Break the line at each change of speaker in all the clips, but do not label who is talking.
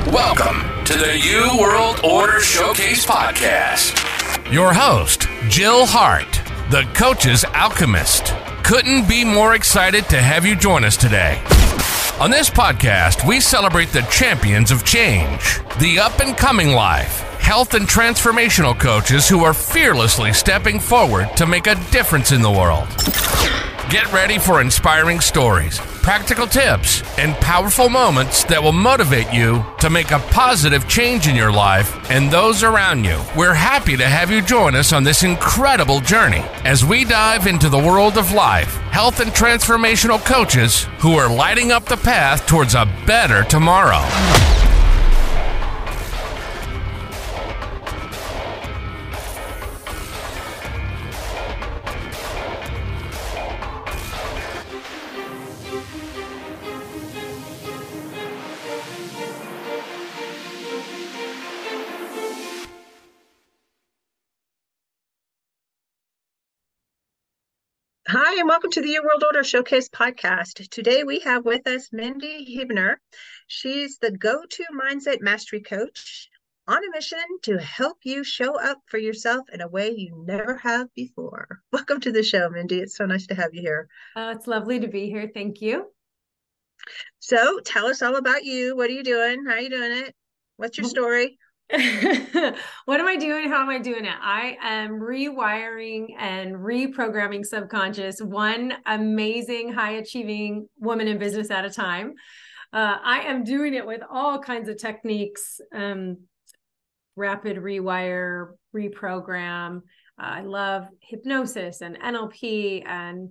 Welcome to the New World Order Showcase Podcast. Your host, Jill Hart, the coach's Alchemist. Couldn't be more excited to have you join us today. On this podcast, we celebrate the champions of change, the up-and-coming life, health and transformational coaches who are fearlessly stepping forward to make a difference in the world. Get ready for inspiring stories, practical tips, and powerful moments that will motivate you to make a positive change in your life and those around you. We're happy to have you join us on this incredible journey as we dive into the world of life, health, and transformational coaches who are lighting up the path towards a better tomorrow.
Hi, and welcome to the New World Order Showcase Podcast. Today we have with us Mindy Huebner. She's the go-to mindset mastery coach on a mission to help you show up for yourself in a way you never have before. Welcome to the show, Mindy. It's so nice to have you here.
It's lovely to be here. Thank you.
So tell us all about you. What are you doing? How are you doing it? What's your story?
What am I doing? How am I doing it? I am rewiring and reprogramming subconscious, one amazing, high achieving woman in business at a time. I am doing it with all kinds of techniques, rapid rewire, reprogram. I love hypnosis and NLP, and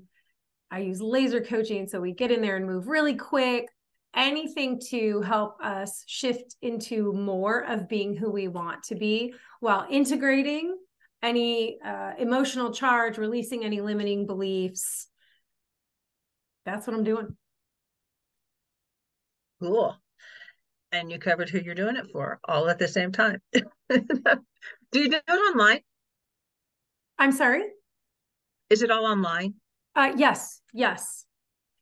I use laser coaching. So we get in there and move really quick. Anything to help us shift into more of being who we want to be while integrating any emotional charge, releasing any limiting beliefs. That's what I'm doing.
Cool. And you covered who you're doing it for all at the same time. Do you do it online?
I'm sorry?
Is it all online?
Yes.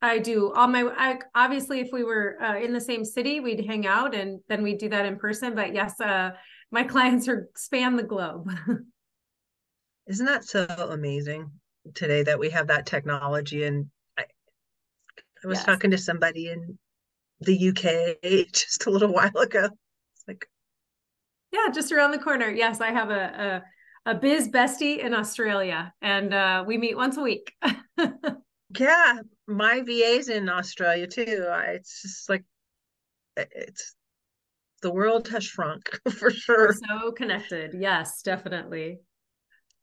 I do. Obviously, if we were in the same city, we'd hang out and then we'd do that in person. But yes, my clients span the globe.
Isn't that so amazing today that we have that technology? And I was talking to somebody in the UK just a little while ago. It's like,
yeah, just around the corner. Yes, I have a biz bestie in Australia, and we meet once a week.
Yeah, my VA's in Australia too. It's just like the world has shrunk for sure.
We're so connected. Yes, definitely.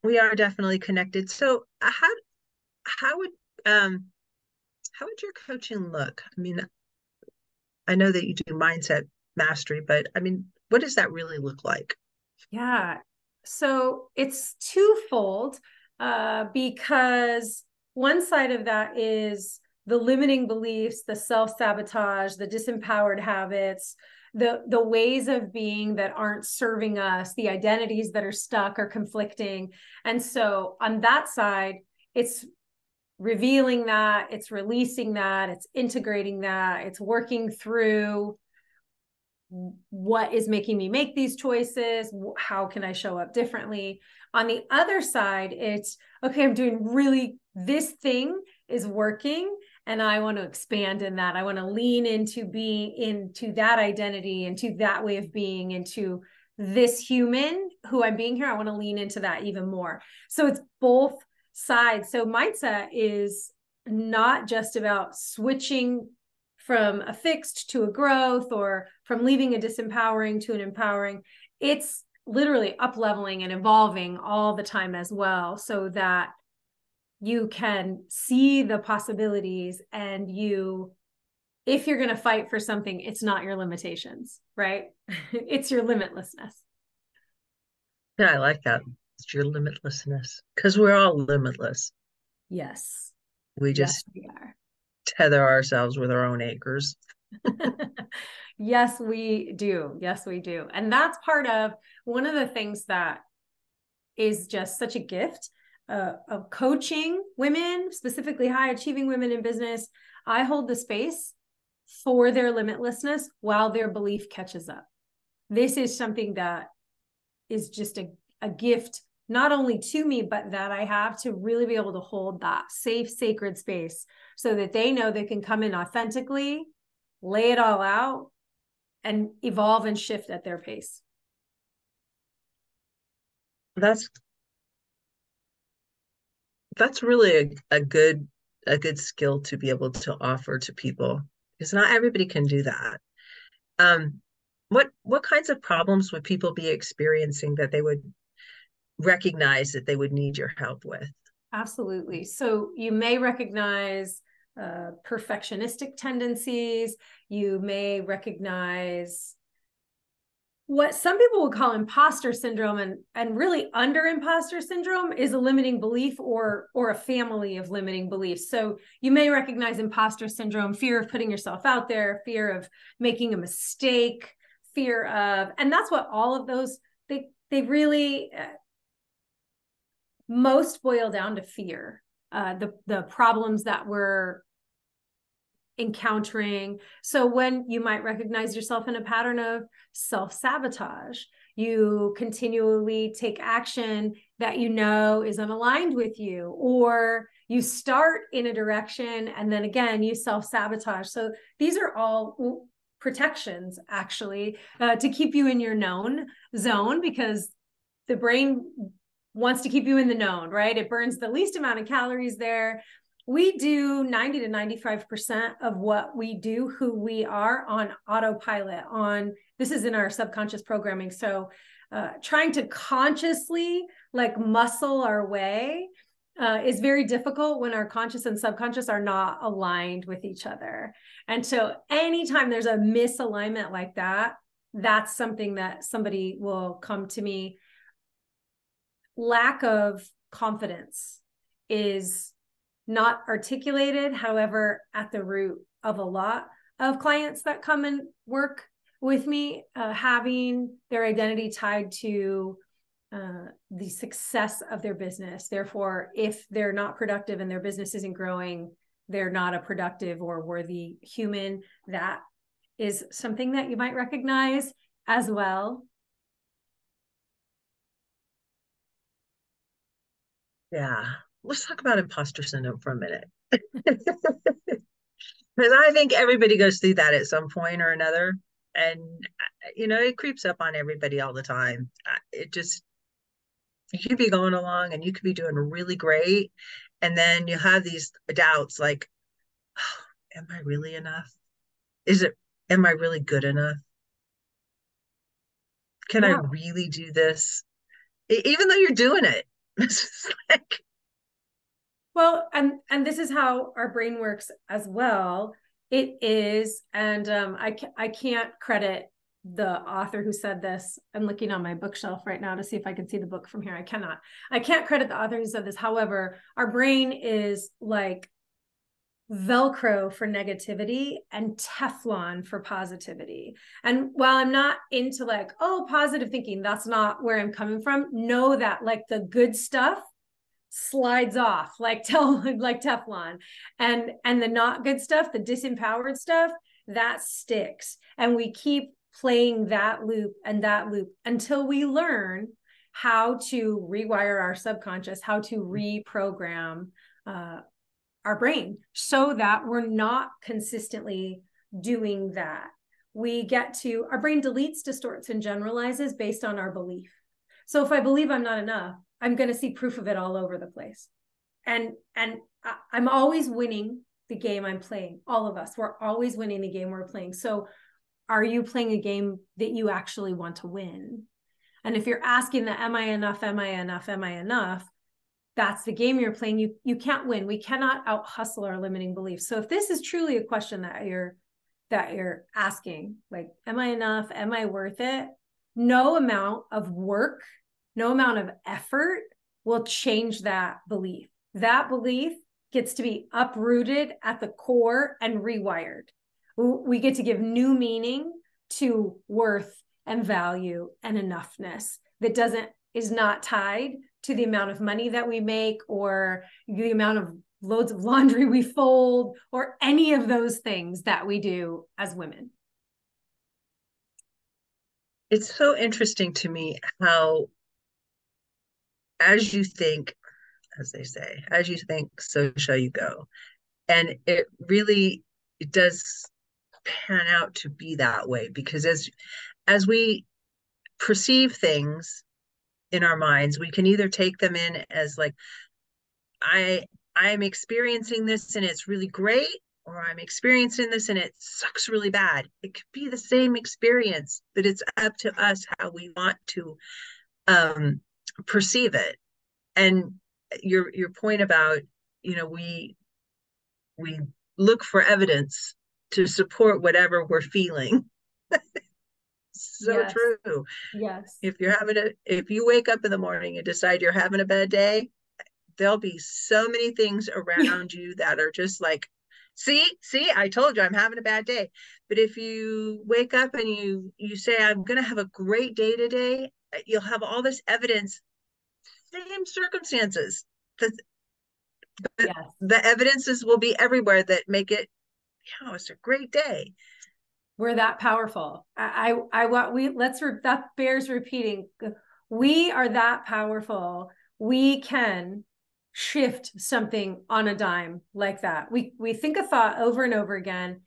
We are definitely connected. So how would your coaching look? I mean, I know that you do mindset mastery, but I mean, what does that really look like?
Yeah. So it's twofold, because one side of that is the limiting beliefs, the self-sabotage, the disempowered habits, the ways of being that aren't serving us, the identities that are stuck or conflicting. And so on that side, it's revealing that, it's releasing that, it's integrating that, it's working through what is making me make these choices, how can I show up differently. On the other side, it's okay, I'm doing this thing is working and I want to expand in that. I want to lean into that identity, into that way of being, into this human who I'm being here. I want to lean into that even more. So it's both sides. So mindset is not just about switching from a fixed to a growth, or from leaving a disempowering to an empowering. It's literally up-leveling and evolving all the time as well, so that you can see the possibilities, and if you're going to fight for something, it's not your limitations, right? It's your limitlessness.
Yeah, I like that. It's your limitlessness, because we're all limitless.
Yes.
We just
we are.
Tether ourselves with our own anchors.
Yes, we do. Yes, we do. And that's part of one of the things that is just such a gift of coaching women, specifically high achieving women in business. I hold the space for their limitlessness while their belief catches up. this is something that is just a gift, not only to me, but that I have to really be able to hold that safe, sacred space so that they know they can come in authentically, lay it all out, and evolve and shift at their pace.
That's really a good skill to be able to offer to people, because not everybody can do that. What kinds of problems would people be experiencing that they would recognize that they would need your help with?
Absolutely. So you may recognize perfectionistic tendencies. You may recognize what some people would call imposter syndrome, and really under imposter syndrome is a limiting belief or a family of limiting beliefs. So you may recognize imposter syndrome, fear of putting yourself out there, fear of making a mistake, fear of, and that's what all of those, they really most boil down to fear. The problems that we're encountering. So when you might recognize yourself in a pattern of self-sabotage, you continually take action that you know is unaligned with you, or you start in a direction and then again you self-sabotage. So these are all protections actually to keep you in your known zone, because the brain wants to keep you in the known, right? It burns the least amount of calories there. We do 90 to 95% of what we do, who we are, on autopilot. This is in our subconscious programming. So trying to consciously like muscle our way is very difficult when our conscious and subconscious are not aligned with each other. And so anytime there's a misalignment like that, that's something that somebody will come to me. Lack of confidence is not articulated, however, at the root of a lot of clients that come and work with me, having their identity tied to the success of their business. Therefore, if they're not productive and their business isn't growing, they're not a productive or worthy human. That is something that you might recognize as well.
Yeah. Let's talk about imposter syndrome for a minute. Because I think everybody goes through that at some point or another. And, it creeps up on everybody all the time. You could be going along and you could be doing really great. And then you have these doubts like, oh, am I really enough? Am I really good enough? Can I really do this? Even though you're doing it. It's like,
well, and this is how our brain works as well. It is, and I can't credit the author who said this. I'm looking on my bookshelf right now to see if I can see the book from here. I can't credit the author who said this. However, our brain is like Velcro for negativity and Teflon for positivity. And while I'm not into like, oh, positive thinking, that's not where I'm coming from. Know that like the good stuff slides off like Teflon, and the not good stuff, the disempowered stuff, that sticks. And we keep playing that loop until we learn how to rewire our subconscious, how to reprogram our brain so that we're not consistently doing that. Our brain deletes, distorts, and generalizes based on our belief. So if I believe I'm not enough, I'm going to see proof of it all over the place. And I'm always winning the game I'm playing. All of us, we're always winning the game we're playing. So are you playing a game that you actually want to win? And if you're asking the, am I enough? Am I enough? Am I enough? That's the game you're playing. You can't win. We cannot out hustle our limiting beliefs. So if this is truly a question that you're asking, like, am I enough? Am I worth it? No amount of work, no amount of effort will change that belief. That belief gets to be uprooted at the core and rewired. We get to give new meaning to worth and value and enoughness that is not tied to the amount of money that we make or the amount of loads of laundry we fold or any of those things that we do as women.
It's so interesting to me how, as you think, as they say, as you think, so shall you go. And it really, it does pan out to be that way, because as we perceive things in our minds, we can either take them in as like, I I'm experiencing this and it's really great, or I'm experiencing this and it sucks really bad. It could be the same experience, but it's up to us how we want to um perceive it. And your point about, we look for evidence to support whatever we're feeling. So
Yes.
true.
Yes.
If you wake up in the morning and decide you're having a bad day, there'll be so many things around you that are just like, see, I told you I'm having a bad day. But if you wake up and you say, I'm going to have a great day today, you'll have all this evidence, same circumstances. The,
Yes.
the evidences will be everywhere that make it, it's a great day.
We're that powerful. I want, that bears repeating. We are that powerful. We can shift something on a dime like that. We think a thought over and over again,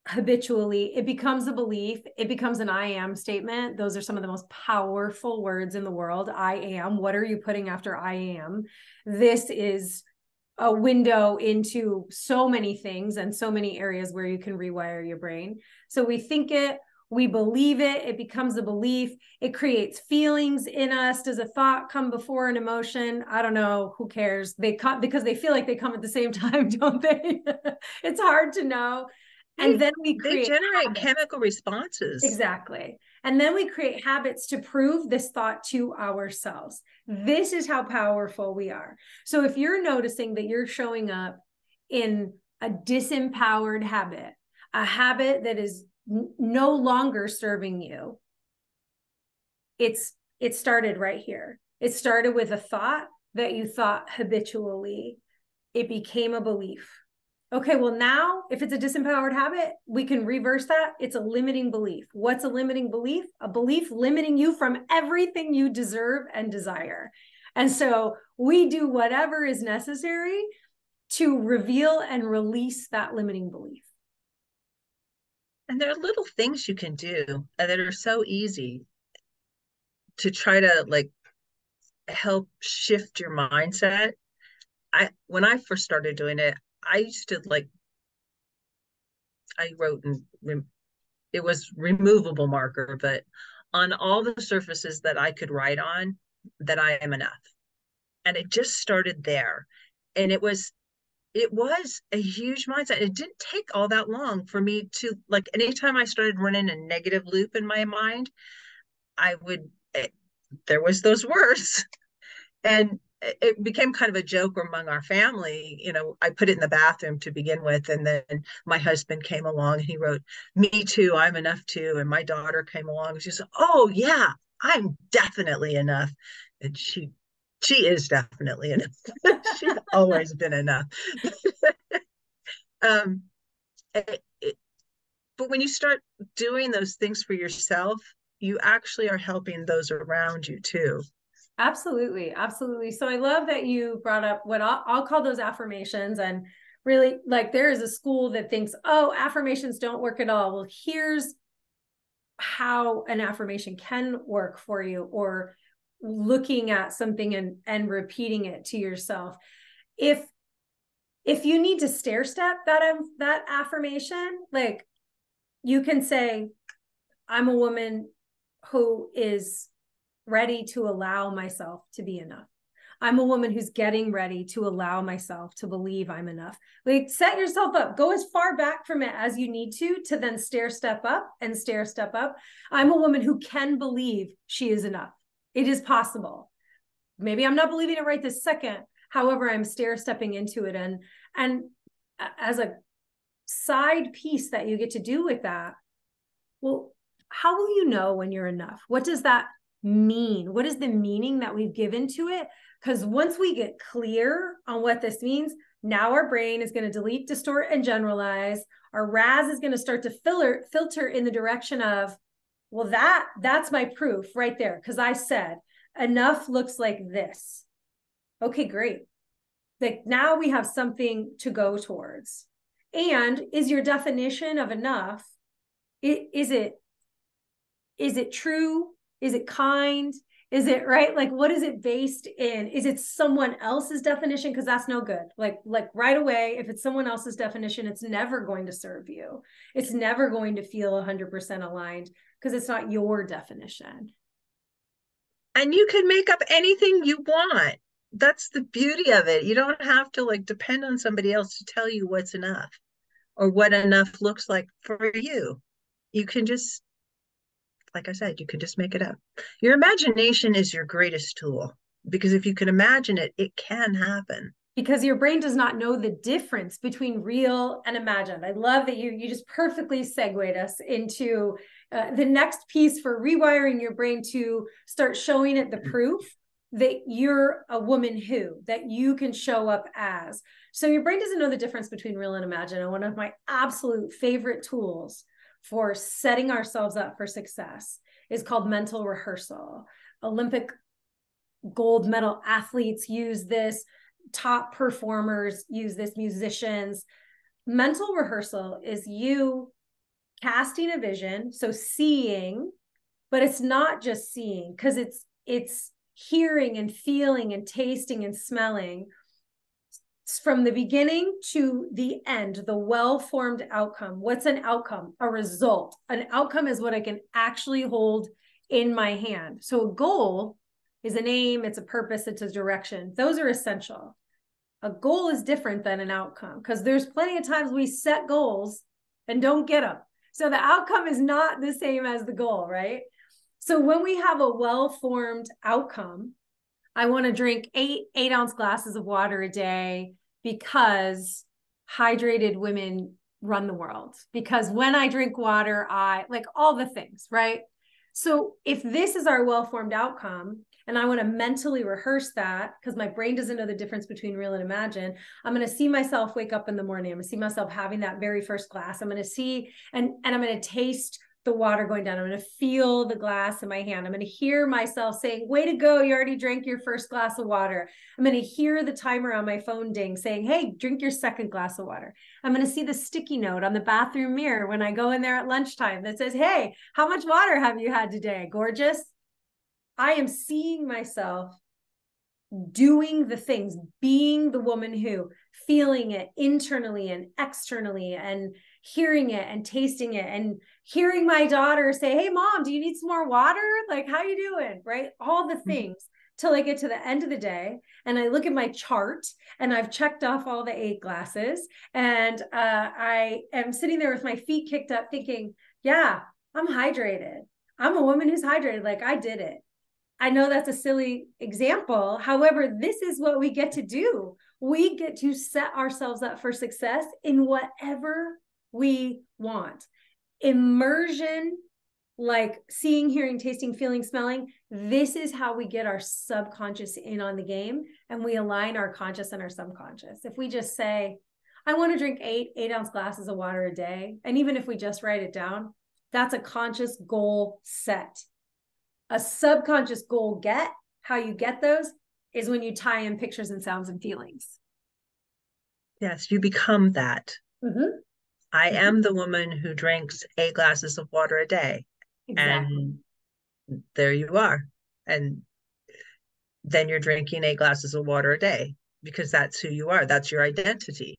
habitually. It becomes a belief. It becomes an I am statement. Those are some of the most powerful words in the world. I am. What are you putting after I am? This is a window into so many things and so many areas where you can rewire your brain. So we think it, we believe it, it becomes a belief, it creates feelings in us. Does a thought come before an emotion? I don't know, who cares? They come because they feel like they come at the same time, don't they? It's hard to know. And then
they generate chemical responses.
Exactly. And then we create habits to prove this thought to ourselves. This is how powerful we are. So if you're noticing that you're showing up in a disempowered habit, a habit that is no longer serving you, it started right here. It started with a thought that you thought habitually. It became a belief. Okay, well now, if it's a disempowered habit, we can reverse that. It's a limiting belief. What's a limiting belief? A belief limiting you from everything you deserve and desire. And so we do whatever is necessary to reveal and release that limiting belief.
And there are little things you can do that are so easy to try to like help shift your mindset. When I first started doing it, I used to I wrote in, it was removable marker, but on all the surfaces that I could write on, that I am enough. And it just started there. And it was a huge mindset. It didn't take all that long for me to, like, anytime I started running a negative loop in my mind, there was those words. And it became kind of a joke among our family. I put it in the bathroom to begin with, and then my husband came along and he wrote, "Me too, I'm enough too." And my daughter came along and she said, "Oh yeah, I'm definitely enough." And she is definitely enough. She's always been enough. um, but when you start doing those things for yourself, you actually are helping those around you too.
Absolutely. Absolutely. So I love that you brought up what I'll call those affirmations. And really, like, there is a school that thinks, oh, affirmations don't work at all. Well, here's how an affirmation can work for you, or looking at something and repeating it to yourself. If you need to stair step that affirmation, like, you can say, I'm a woman who is ready to allow myself to be enough. I'm a woman who's getting ready to allow myself to believe I'm enough. Like, set yourself up, go as far back from it as you need to then stair step up and stair step up. I'm a woman who can believe she is enough. It is possible. Maybe I'm not believing it right this second. However, I'm stair stepping into it. And as a side piece that you get to do with that, well, how will you know when you're enough? What does that mean? What is the meaning that we've given to it? Because once we get clear on what this means, now our brain is going to delete, distort, and generalize. Our RAS is going to start to filter in the direction of, Well, that's my proof right there. Because I said enough looks like this. Okay, great. Like now we have something to go towards. And is your definition of enough, is it true? Is it kind? Is it right? Like, what is it based in? Is it someone else's definition? Because that's no good. Like right away, if it's someone else's definition, it's never going to serve you. It's never going to feel 100% aligned because it's not your definition.
And you can make up anything you want. That's the beauty of it. You don't have to like depend on somebody else to tell you what's enough or what enough looks like for you. You can just, like I said, you can just make it up. Your imagination is your greatest tool because if you can imagine it, it can happen.
Because your brain does not know the difference between real and imagined. I love that you just perfectly segued us into the next piece for rewiring your brain to start showing it the proof that you're a woman that you can show up as. So your brain doesn't know the difference between real and imagined. And one of my absolute favorite tools for setting ourselves up for success is called mental rehearsal. Olympic gold medal athletes use this. Top performers use this, musicians. Mental rehearsal is you casting a vision, so seeing, but it's not just seeing because it's hearing and feeling and tasting and smelling from the beginning to the end, the well-formed outcome. What's an outcome? A result. An outcome is what I can actually hold in my hand. So a goal is an aim, it's a purpose, it's a direction. Those are essential. A goal is different than an outcome because there's plenty of times we set goals and don't get them. So the outcome is not the same as the goal, right? So when we have a well-formed outcome, I want to drink 8-ounce glasses of water a day because hydrated women run the world. Because when I drink water, I like all the things, right? So if this is our well-formed outcome, and I want to mentally rehearse that because my brain doesn't know the difference between real and imagine, I'm going to see myself wake up in the morning. I'm going to see myself having that very first glass. I'm going to see, and I'm going to taste the water going down. I'm going to feel the glass in my hand. I'm going to hear myself saying, way to go. You already drank your first glass of water. I'm going to hear the timer on my phone ding saying, hey, drink your second glass of water. I'm going to see the sticky note on the bathroom mirror when I go in there at lunchtime that says, hey, how much water have you had today? Gorgeous. I am seeing myself doing the things, being the woman who, feeling it internally and externally and hearing it and tasting it and hearing my daughter say, hey, mom, do you need some more water? Like, how you doing? Right? All the things till I get to the end of the day and I look at my chart and I've checked off all the 8 glasses and I am sitting there with my feet kicked up thinking, yeah, I'm hydrated. I'm a woman who's hydrated. Like I did it. I know that's a silly example. However, this is what we get to do. We get to set ourselves up for success in whatever we want. Immersion, like seeing, hearing, tasting, feeling, smelling. This is how we get our subconscious in on the game and we align our conscious and our subconscious. If we just say, I want to drink 8-ounce glasses of water a day, and even if we just write it down, that's a conscious goal set. A subconscious goal how you get those is when you tie in pictures and sounds and feelings.
Yes, you become that.
Mm-hmm.
I am the woman who drinks 8 glasses of water a day.
Exactly.
And there you are. And then you're drinking 8 glasses of water a day because that's who you are. That's your identity.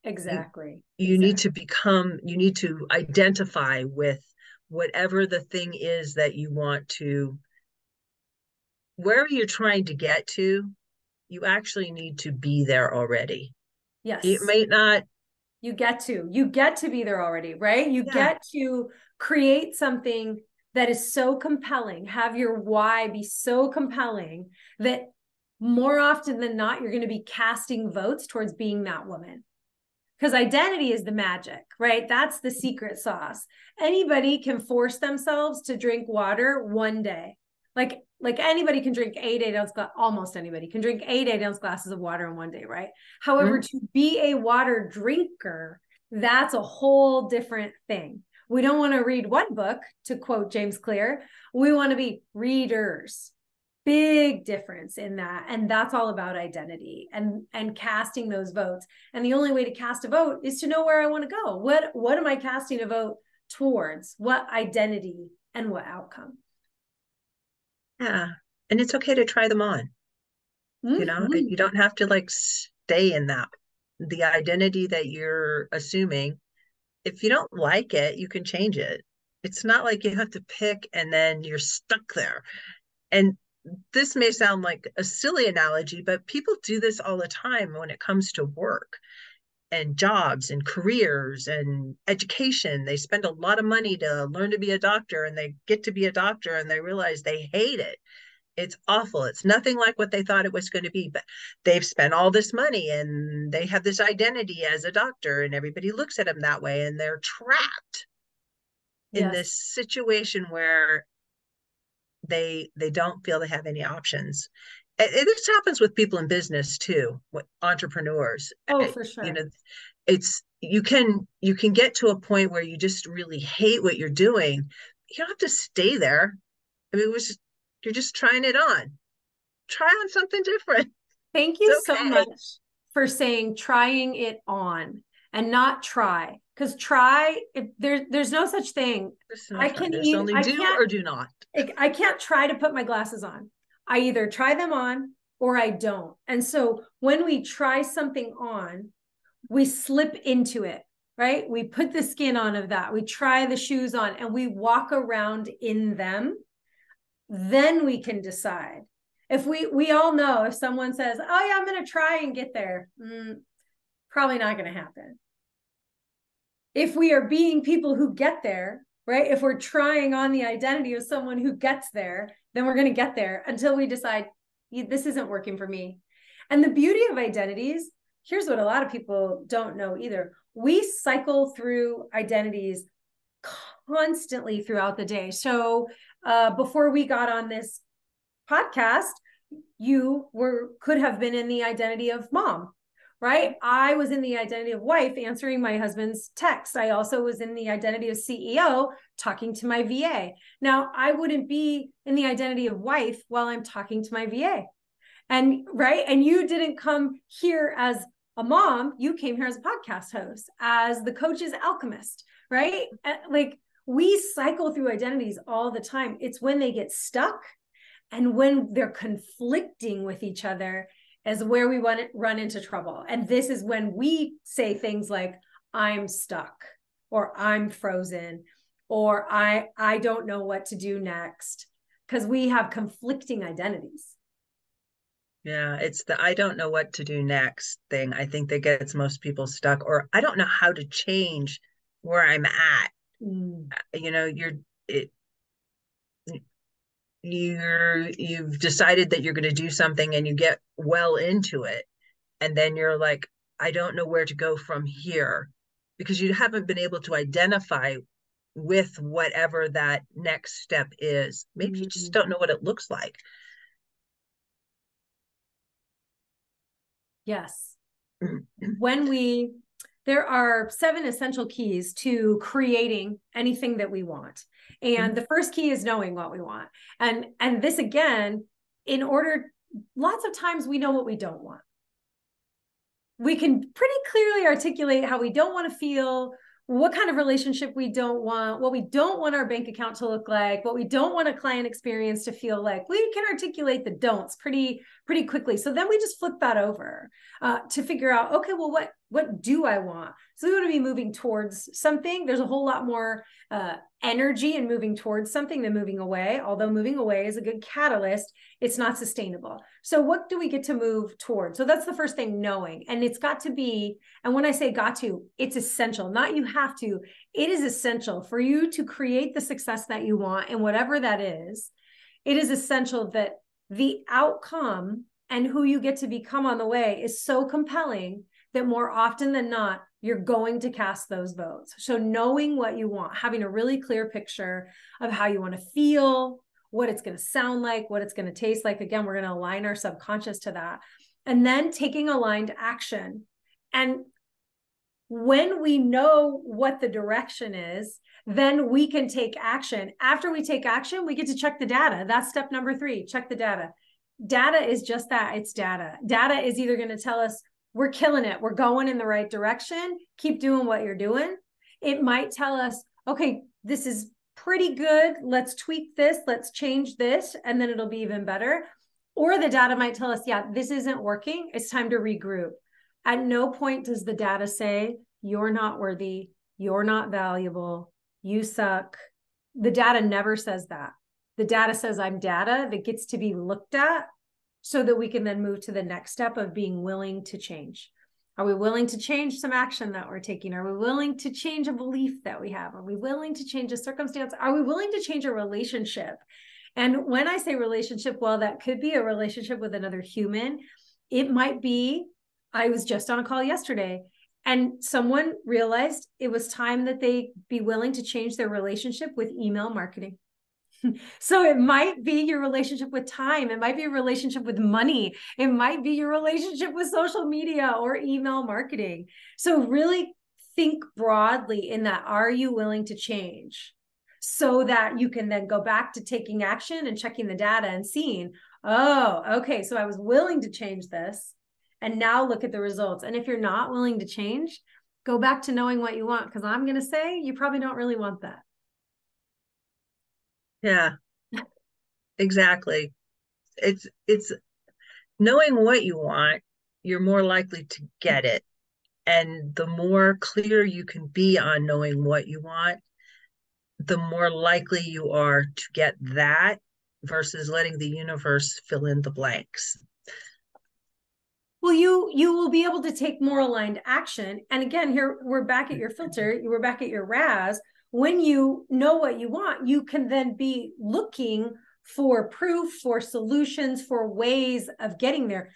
Exactly.
You need to you need to identify with whatever the thing is that you want to, wherever you're trying to get to, you actually need to be there already.
Yes.
It may not.
You get to be there already, right? You get to create something that is so compelling, have your why be so compelling that more often than not, you're going to be casting votes towards being that woman. Because identity is the magic, right? That's the secret sauce. Anybody can force themselves to drink water one day. Like anybody can drink 8-ounce almost anybody can drink 8-ounce glasses of water in one day, right? However, to be a water drinker, that's a whole different thing. We don't want to read one book, to quote James Clear. We want to be readers. Big difference in that. And that's all about identity and casting those votes. And the only way to cast a vote is to know where I want to go. What am I casting a vote towards? What identity and what outcome?
Yeah. And it's okay to try them on. You don't have to like stay in the identity that you're assuming. If you don't like it, you can change it. It's not like you have to pick and then you're stuck there. And this may sound like a silly analogy, but people do this all the time when it comes to work and jobs and careers and education. They spend a lot of money to learn to be a doctor, and they get to be a doctor and they realize they hate it. It's awful. It's nothing like what they thought it was going to be, but they've spent all this money and they have this identity as a doctor, and everybody looks at them that way, and they're trapped in this situation where they don't feel they have any options. This happens with people in business too, with entrepreneurs.
Oh, for sure.
It's you can get to a point where you just really hate what you're doing. You don't have to stay there. I mean, you're just trying it on. Try on something different.
Thank you so much for saying trying it on and not try. Because there's no such thing.
There's only do or do not.
I can't try to put my glasses on. I either try them on or I don't. And so when we try something on, we slip into it, right? We put the skin on of that. We try the shoes on and we walk around in them. Then we can decide. If we all know if someone says, oh yeah, I'm going to try and get there, probably not going to happen. If we are being people who get there, right? If we're trying on the identity of someone who gets there, then we're going to get there until we decide this isn't working for me. And the beauty of identities, here's what a lot of people don't know either. We cycle through identities constantly throughout the day. So before we got on this podcast, you could have been in the identity of mom, right? I was in the identity of wife, answering my husband's text. I also was in the identity of CEO, talking to my VA. Now, I wouldn't be in the identity of wife while I'm talking to my VA. And right. And you didn't come here as a mom, you came here as a podcast host, as the coach's alchemist, right? Like we cycle through identities all the time. It's when they get stuck and when they're conflicting with each other is where we want to run into trouble. And this is when we say things like, I'm stuck, or I'm frozen, or I don't know what to do next, because we have conflicting identities.
Yeah, it's the I don't know what to do next thing. I think that gets most people stuck, or I don't know how to change where I'm at. You've decided that you're going to do something and you get well into it, and then you're like, I don't know where to go from here, because you haven't been able to identify with whatever that next step is. Maybe you just don't know what it looks like.
Yes. There are 7 essential keys to creating anything that we want. And the first key is knowing what we want. And this again, lots of times we know what we don't want. We can pretty clearly articulate how we don't want to feel, what kind of relationship we don't want, what we don't want our bank account to look like, what we don't want a client experience to feel like. We can articulate the don'ts pretty quickly. So then we just flip that over to figure out, okay, well, what do I want? So we want to be moving towards something. There's a whole lot more energy in moving towards something than moving away. Although moving away is a good catalyst, it's not sustainable. So what do we get to move towards? So that's the first thing, knowing. And it's got to be, and when I say got to, it's essential, not you have to. It is essential for you to create the success that you want, and whatever that is, it is essential that the outcome and who you get to become on the way is so compelling that more often than not, you're going to cast those votes. So knowing what you want, having a really clear picture of how you want to feel, what it's going to sound like, what it's going to taste like. Again, we're going to align our subconscious to that. And then taking aligned action. And when we know what the direction is, Then we can take action. After we take action, we get to check the data. That's step number 3, check the data. Data is just that, it's data. Data is either going to tell us we're killing it, we're going in the right direction, keep doing what you're doing. It might tell us, okay, this is pretty good, let's tweak this, let's change this, and then it'll be even better. Or the data might tell us, yeah, this isn't working, it's time to regroup. At no point does the data say, you're not worthy, you're not valuable, you suck. The data never says that. The data says I'm data that gets to be looked at so that we can then move to the next step of being willing to change. Are we willing to change some action that we're taking? Are we willing to change a belief that we have? Are we willing to change a circumstance? Are we willing to change a relationship? And when I say relationship, well, that could be a relationship with another human. It might be, I was just on a call yesterday, and someone realized it was time that they be willing to change their relationship with email marketing. So it might be your relationship with time. It might be a relationship with money. It might be your relationship with social media or email marketing. So really think broadly in that, are you willing to change? So that you can then go back to taking action and checking the data and seeing, oh, okay, so I was willing to change this. And now look at the results. And if you're not willing to change, go back to knowing what you want, because I'm going to say you probably don't really want that.
Yeah, exactly. It's knowing what you want, you're more likely to get it. And the more clear you can be on knowing what you want, the more likely you are to get that versus letting the universe fill in the blanks.
Well, you will be able to take more aligned action. And again, here we're back at your filter, we're back at your RAS. When you know what you want, you can then be looking for proof, for solutions, for ways of getting there.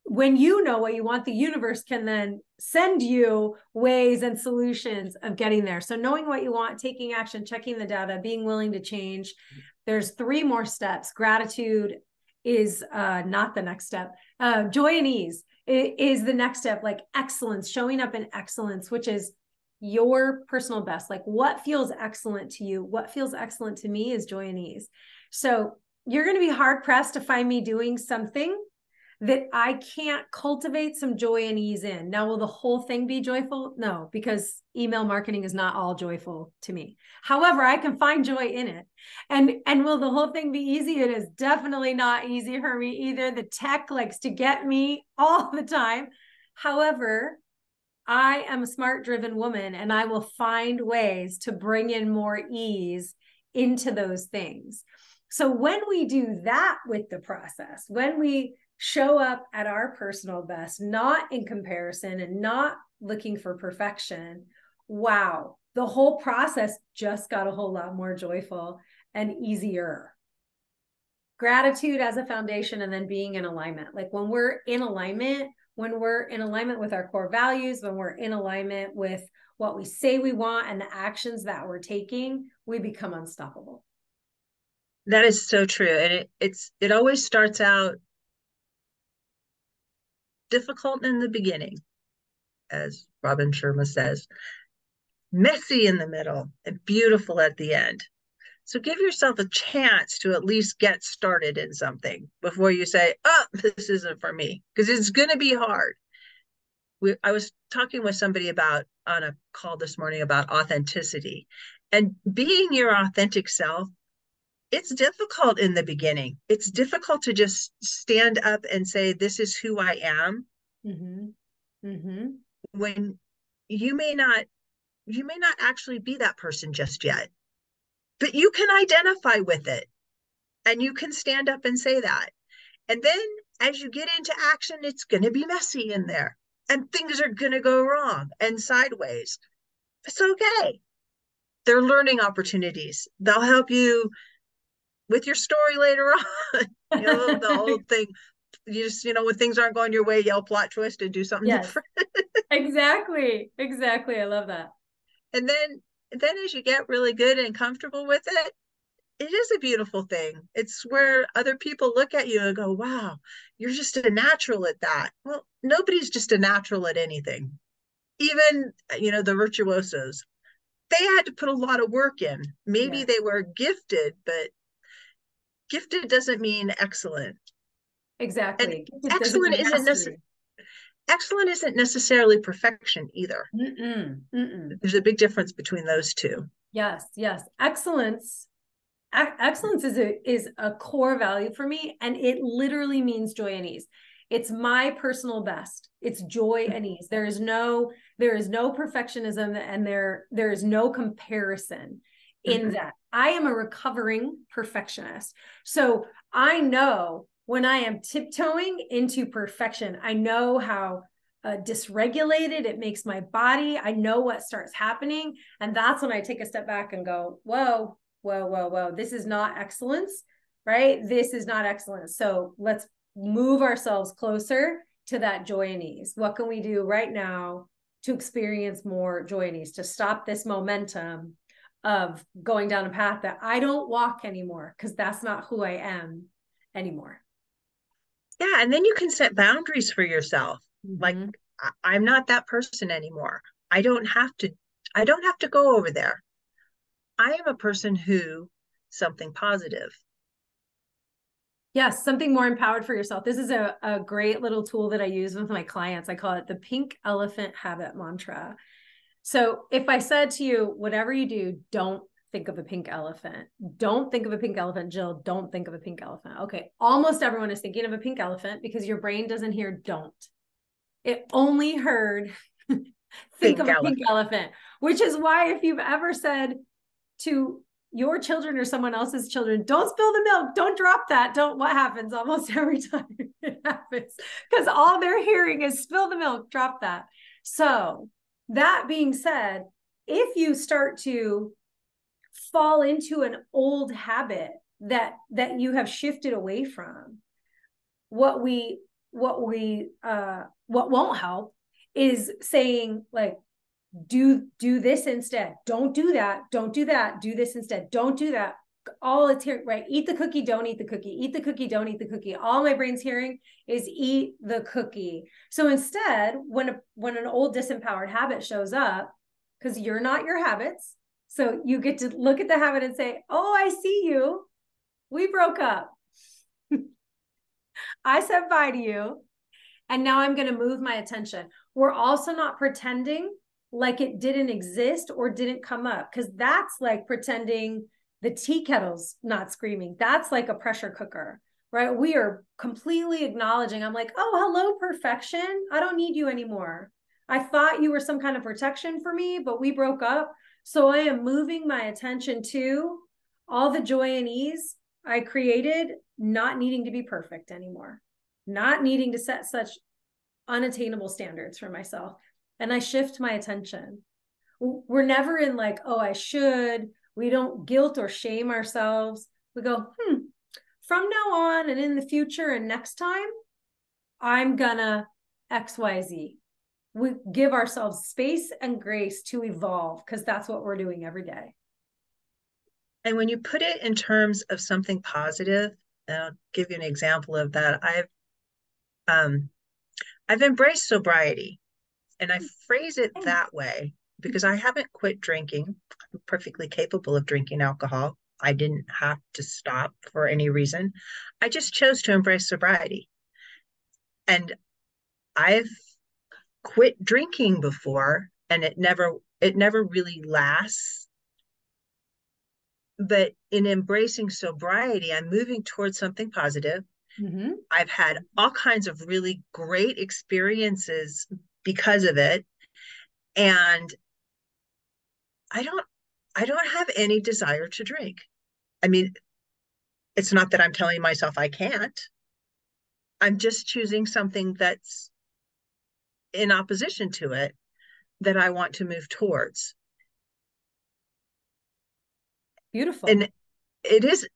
When you know what you want, the universe can then send you ways and solutions of getting there. So knowing what you want, taking action, checking the data, being willing to change. There's 3 more steps. Gratitude is not the next step. Joy and ease is the next step, like excellence, showing up in excellence, which is your personal best. Like what feels excellent to you? What feels excellent to me is joy and ease. So you're going to be hard pressed to find me doing something that I can't cultivate some joy and ease in. Now, will the whole thing be joyful? No, because email marketing is not all joyful to me. However, I can find joy in it. And will the whole thing be easy? It is definitely not easy for me either. The tech likes to get me all the time. However, I am a smart driven woman, and I will find ways to bring in more ease into those things. So when we do that with the process, when we show up at our personal best, not in comparison and not looking for perfection, wow, the whole process just got a whole lot more joyful and easier. Gratitude as a foundation, and then being in alignment. Like when we're in alignment with our core values, when we're in alignment with what we say we want and the actions that we're taking, we become unstoppable.
That is so true. And it always starts out difficult in the beginning, as Robin Sharma says, messy in the middle, and beautiful at the end. So give yourself a chance to at least get started in something before you say, oh, this isn't for me, because it's going to be hard. I was talking with somebody on a call this morning about authenticity, and being your authentic self. It's difficult in the beginning. It's difficult to just stand up and say, this is who I am.
Mm-hmm. Mm-hmm.
When you may not actually be that person just yet, but you can identify with it and you can stand up and say that. And then as you get into action, it's going to be messy in there and things are going to go wrong and sideways. It's okay. They're learning opportunities. They'll help you with your story later on. The old thing, you just, when things aren't going your way, yell plot twist and do something different.
Exactly. I love that.
And then as you get really good and comfortable with it, it is a beautiful thing. It's where other people look at you and go, wow, you're just a natural at that. Well, nobody's just a natural at anything. Even, the virtuosos. they had to put a lot of work in. Maybe
Yes.
they were gifted, but gifted doesn't mean excellent. And
Exactly. It doesn't
excellent
mean
isn't
mastery.
excellent isn't necessarily perfection either.
Mm-mm, mm-mm.
There's a big difference between those two.
Yes, yes. Excellence is a core value for me, and it literally means joy and ease. It's my personal best. It's joy and ease. There is no perfectionism, and there is no comparison in that. I am a recovering perfectionist. So I know when I am tiptoeing into perfection, I know how dysregulated it makes my body. I know what starts happening. And that's when I take a step back and go, whoa, whoa, whoa, whoa. This is not excellence, right? This is not excellence. So let's move ourselves closer to that joy and ease. What can we do right now to experience more joy and ease, to stop this momentum of going down a path that I don't walk anymore, because that's not who I am anymore.
Yeah, and then you can set boundaries for yourself. Like,
Mm-hmm.
I'm not that person anymore. I don't have to I don't have to go over there. I am a person who something positive.
Yes, something more empowered for yourself. This is a great little tool that I use with my clients. I call it the pink elephant habit mantra. So if I said to you, whatever you do, don't think of a pink elephant. Don't think of a pink elephant, Jill. Don't think of a pink elephant. Okay. Almost everyone is thinking of a pink elephant because your brain doesn't hear don't. It only heard think of
Pink
a pink
elephant.
elephant, which is why if you've ever said to your children or someone else's children, don't spill the milk, don't drop that, don't, what happens almost every time it happens? Because all they're hearing is spill the milk, drop that. So that being said, if you start to fall into an old habit that you have shifted away from, what won't help is saying like, do this instead, don't do that, do this instead, don't do that. All it's here, right? Eat the cookie, don't eat the cookie, eat the cookie, don't eat the cookie. All my brain's hearing is eat the cookie. So instead, when an old disempowered habit shows up, because you're not your habits, so you get to look at the habit and say, oh, I see you, we broke up. I said bye to you, and now I'm going to move my attention. We're also not pretending like it didn't exist or didn't come up, because that's like pretending the tea kettle's not screaming. That's like a pressure cooker, right? We are completely acknowledging, I'm like, oh, hello, perfection. I don't need you anymore. I thought you were some kind of protection for me, but we broke up. So I am moving my attention to all the joy and ease I created, not needing to be perfect anymore, not needing to set such unattainable standards for myself. And I shift my attention. We're never in like, oh, I should. We don't guilt or shame ourselves. We go, from now on and in the future and next time, I'm gonna XYZ. We give ourselves space and grace to evolve, because that's what we're doing every day.
And when you put it in terms of something positive, and I'll give you an example of that. I've embraced sobriety, and I phrase it that way because I haven't quit drinking. I'm perfectly capable of drinking alcohol. I didn't have to stop for any reason. I just chose to embrace sobriety. And I've quit drinking before, and it never really lasts. But in embracing sobriety, I'm moving towards something positive.
Mm-hmm.
I've had all kinds of really great experiences because of it. And I don't have any desire to drink. I mean, it's not that I'm telling myself I can't. I'm just choosing something that's in opposition to it that I want to move towards.
Beautiful.
And it is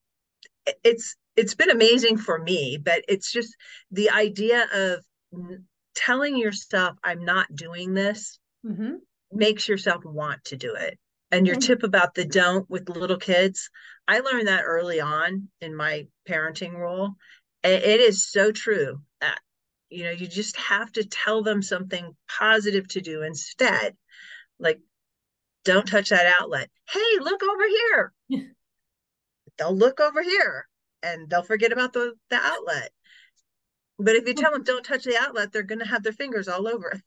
it's been amazing for me, but it's just the idea of telling yourself I'm not doing this makes yourself want to do it. And your tip about the don't with little kids, I learned that early on in my parenting role. It is so true. You just have to tell them something positive to do instead. Like, don't touch that outlet. Hey, look over here. They'll look over here and they'll forget about the outlet. But if you tell them don't touch the outlet, they're going to have their fingers all over it.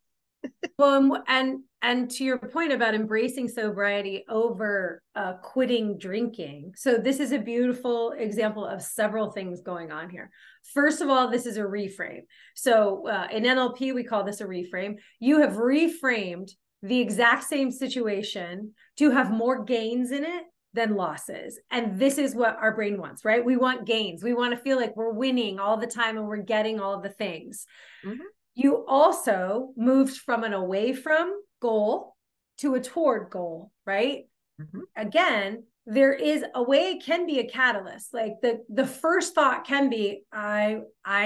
Well, and to your point about embracing sobriety over quitting drinking. So this is a beautiful example of several things going on here. First of all, this is a reframe. So in NLP, we call this a reframe. You have reframed the exact same situation to have more gains in it than losses. And this is what our brain wants, right? We want gains. We want to feel like we're winning all the time and we're getting all the things. Mm-hmm. You also moved from an away from goal to a toward goal, right? Mm-hmm. Again, there is a way it can be a catalyst. Like the first thought can be, I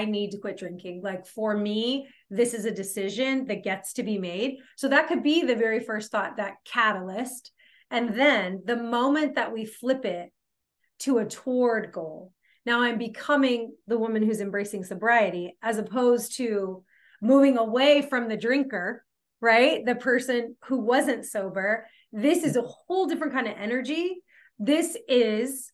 need to quit drinking. Like for me, this is a decision that gets to be made. So that could be the very first thought, that catalyst. And then the moment that we flip it to a toward goal, now I'm becoming the woman who's embracing sobriety, as opposed to moving away from the drinker, right? The person who wasn't sober. This is a whole different kind of energy. This is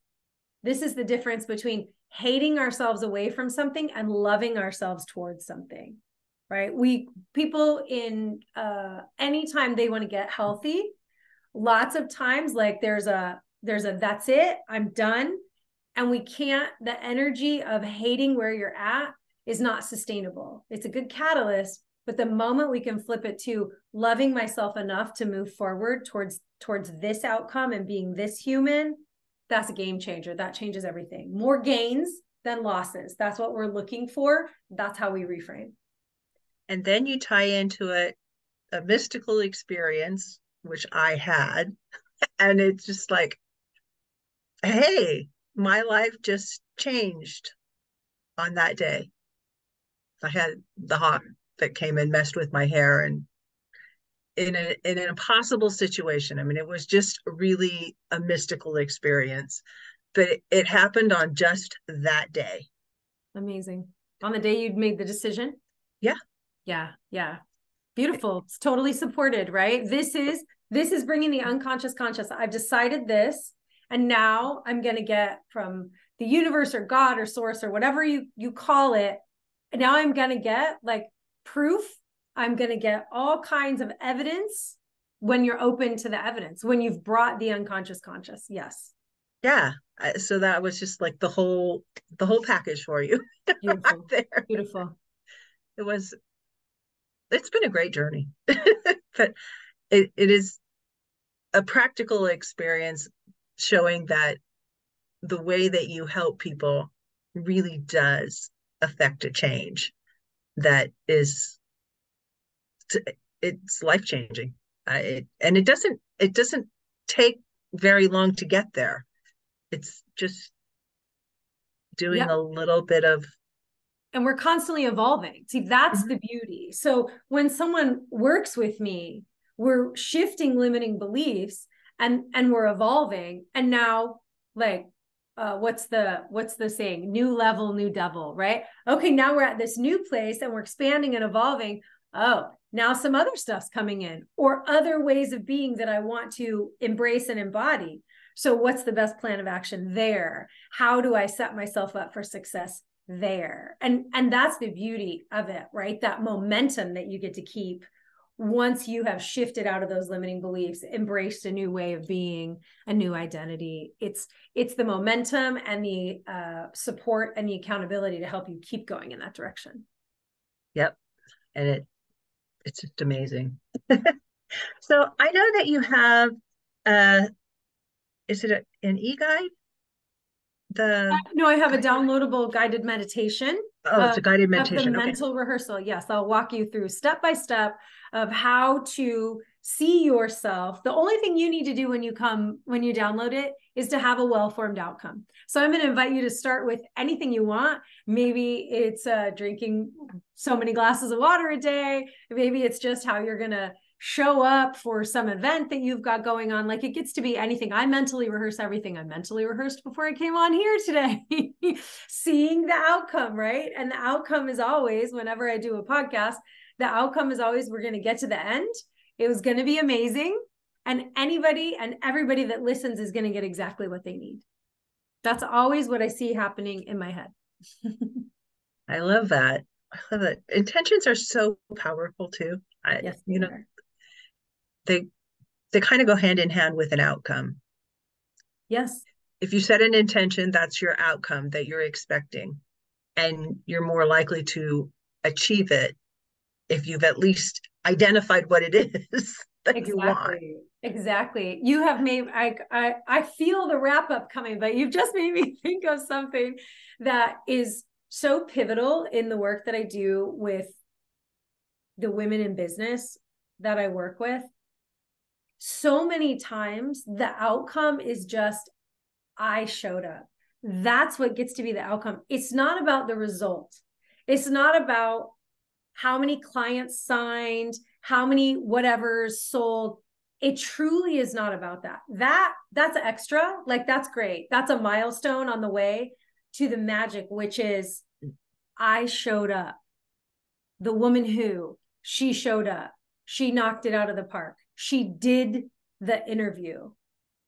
the difference between hating ourselves away from something and loving ourselves towards something, right? People in anytime they want to get healthy, lots of times, like there's a that's it, I'm done. And we can't, the energy of hating where you're at is not sustainable. It's a good catalyst, but the moment we can flip it to loving myself enough to move forward towards this outcome and being this human, that's a game changer. That changes everything. More gains than losses. That's what we're looking for. That's how we reframe.
And then you tie into it a mystical experience, which I had, and it's just like, hey, my life just changed on that day. I had the hawk that came and messed with my hair, and in an impossible situation. I mean, it was just really a mystical experience, but it happened on just that day.
Amazing. On the day you'd made the decision?
Yeah.
Yeah. Yeah. Beautiful. It's totally supported, right? This is bringing the unconscious conscious. I've decided this, and now I'm going to get from the universe or God or source or whatever you call it. And now I'm going to get like proof. I'm going to get all kinds of evidence when you're open to the evidence, when you've brought the unconscious conscious. Yes.
Yeah. So that was just like the whole package for you.
Beautiful.
Right there.
Beautiful.
It's been a great journey, but it is a practical experience showing that the way that you help people really does affect a change that is, it's life-changing. And it doesn't take very long to get there. It's just doing a little bit of,
and we're constantly evolving. See, that's the beauty. So when someone works with me, we're shifting limiting beliefs and we're evolving. And now, like, what's the saying? New level, new devil, right? Okay, now we're at this new place and we're expanding and evolving. Oh, now some other stuff's coming in, or other ways of being that I want to embrace and embody. So what's the best plan of action there? How do I set myself up for success there? And that's the beauty of it, right? That momentum that you get to keep once you have shifted out of those limiting beliefs, embraced a new way of being, a new identity. It's the momentum and the support and the accountability to help you keep going in that direction.
Yep. And it's just amazing. So I know that you have, is it an e-guide?
No, I have a downloadable guided meditation.
Oh, it's a guided meditation.
Of the mental rehearsal. Yes, I'll walk you through step by step of how to see yourself. The only thing you need to do when you download it is to have a well-formed outcome. So I'm going to invite you to start with anything you want. Maybe it's drinking so many glasses of water a day. Maybe it's just how you're going to show up for some event that you've got going on. Like, it gets to be anything. I mentally rehearse everything. I mentally rehearsed before I came on here today, seeing the outcome, right? And the outcome is always, whenever I do a podcast, the outcome is always, we're going to get to the end. It was going to be amazing. And anybody and everybody that listens is going to get exactly what they need. That's always what I see happening in my head.
I love that. I love that. Intentions are so powerful too.
Yes,
they kind of go hand in hand with an outcome.
Yes.
If you set an intention, that's your outcome that you're expecting. And you're more likely to achieve it if you've at least identified what it is that you want.
Exactly. You have made, I feel the wrap up coming, but you've just made me think of something that is so pivotal in the work that I do with the women in business that I work with. So many times the outcome is just, I showed up. That's what gets to be the outcome. It's not about the result. It's not about how many clients signed, how many whatever's sold. It truly is not about that. That's extra. Like, that's great. That's a milestone on the way to the magic, which is I showed up. The woman who, she showed up. She knocked it out of the park. She did the interview,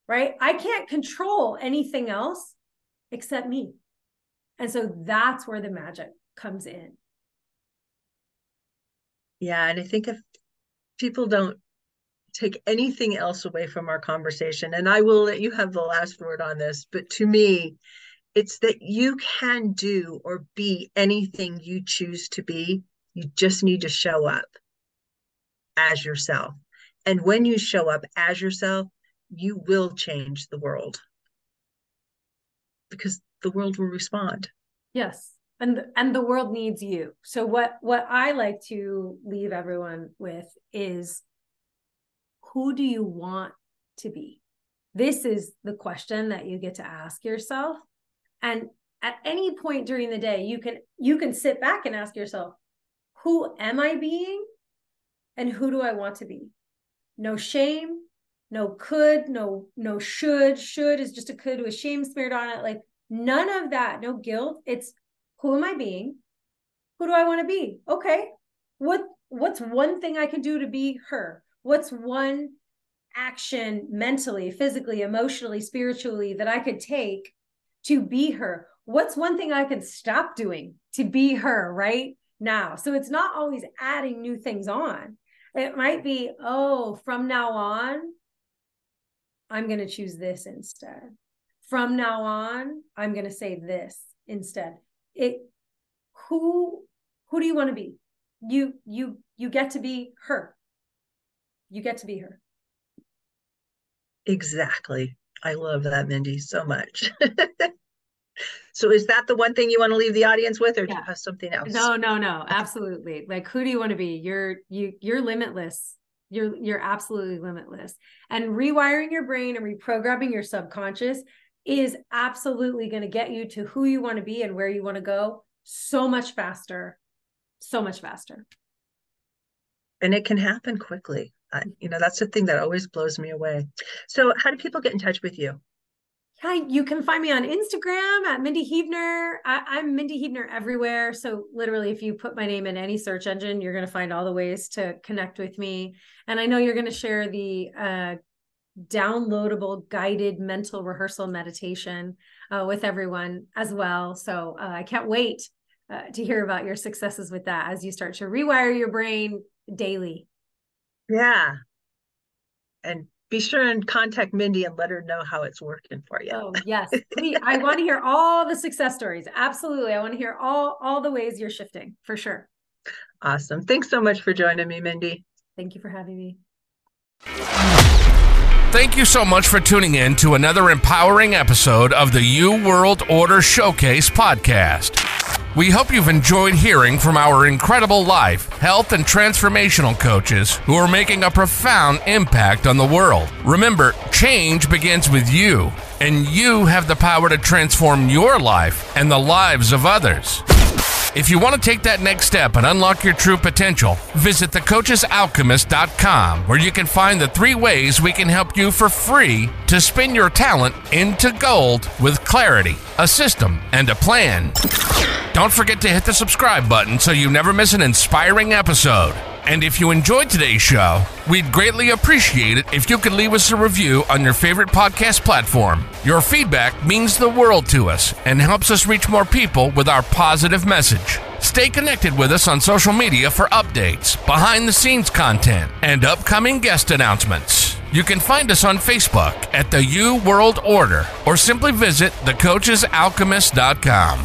right? I can't control anything else except me. And so that's where the magic comes in.
Yeah. And I think if people don't take anything else away from our conversation, and I will let you have the last word on this, but to me, it's that you can do or be anything you choose to be. You just need to show up as yourself. And when you show up as yourself, you will change the world, because the world will respond.
Yes. And the world needs you. So what I like to leave everyone with is, who do you want to be? This is the question that you get to ask yourself. And at any point during the day, you can sit back and ask yourself, who am I being? And who do I want to be? No shame, no could, no should. Should is just a could with shame smeared on it. Like, none of that, no guilt. It's, who am I being? Who do I want to be? Okay. What's one thing I can do to be her? What's one action mentally, physically, emotionally, spiritually that I could take to be her? What's one thing I can stop doing to be her right now? So it's not always adding new things on. It might be, from now on, I'm going to choose this instead. From now on, I'm going to say this instead. Who do you want to be? You get to be her. You get to be her.
Exactly. I love that, Mindy, so much. So is that the one thing you want to leave the audience with, or do you have something else?
No, absolutely. Like, who do you want to be? You're limitless. You're absolutely limitless. And rewiring your brain and reprogramming your subconscious is absolutely going to get you to who you want to be and where you want to go so much faster. So much faster.
And it can happen quickly. That's the thing that always blows me away. So how do people get in touch with you?
Yeah, you can find me on Instagram at Mindy Huebner. I'm Mindy Huebner everywhere. So literally, if you put my name in any search engine, you're going to find all the ways to connect with me. And I know you're going to share the downloadable guided mental rehearsal meditation with everyone as well. So I can't wait to hear about your successes with that as you start to rewire your brain daily.
Yeah. And be sure and contact Mindy and let her know how it's working for you.
Oh, yes. Please. I want to hear all the success stories. Absolutely. I want to hear all the ways you're shifting, for sure.
Awesome. Thanks so much for joining me, Mindy.
Thank you for having me.
Thank you so much for tuning in to another empowering episode of the You World Order Showcase podcast. We hope you've enjoyed hearing from our incredible life, health, and transformational coaches who are making a profound impact on the world. Remember, change begins with you, and you have the power to transform your life and the lives of others. If you want to take that next step and unlock your true potential, visit thecoachesalchemist.com, where you can find the 3 ways we can help you for free to spin your talent into gold with clarity, a system, and a plan. Don't forget to hit the subscribe button so you never miss an inspiring episode. And if you enjoyed today's show, we'd greatly appreciate it if you could leave us a review on your favorite podcast platform. Your feedback means the world to us and helps us reach more people with our positive message. Stay connected with us on social media for updates, behind-the-scenes content, and upcoming guest announcements. You can find us on Facebook at The U World Order or simply visit thecoachesalchemist.com.